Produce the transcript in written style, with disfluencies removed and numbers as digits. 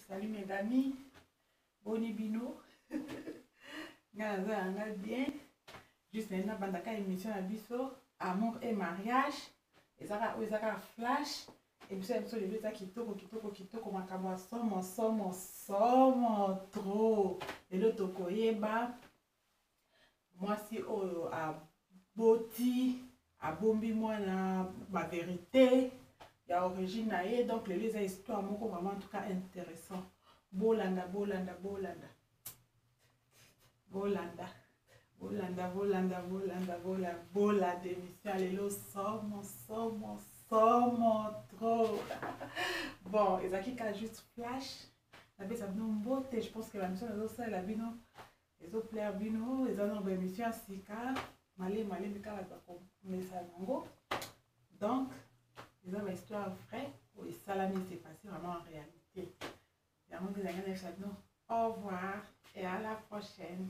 Salut mes amis. Boni bino. Nga bien. Juste maintenant, bandaka émission à biso. Amour et mariage. Et ça va flash. Et puis ça les deux kitoko makamo somo trop. Et le toko yeba. Moi si a boti a bombi moi na ma vérité. Il y a origine naïe, donc les histoires vraiment en tout cas intéressant. Bolanda démission lelo somo trop. Bon, et ça qui a juste flash. La bête ça beauté, je pense que la mission les autres la bino les autres plaire bino les autres émission à sika malé mika la mais ça nango. Donc les hommes histoire vraie où les salami s'est passé vraiment en réalité. Au revoir et à la prochaine.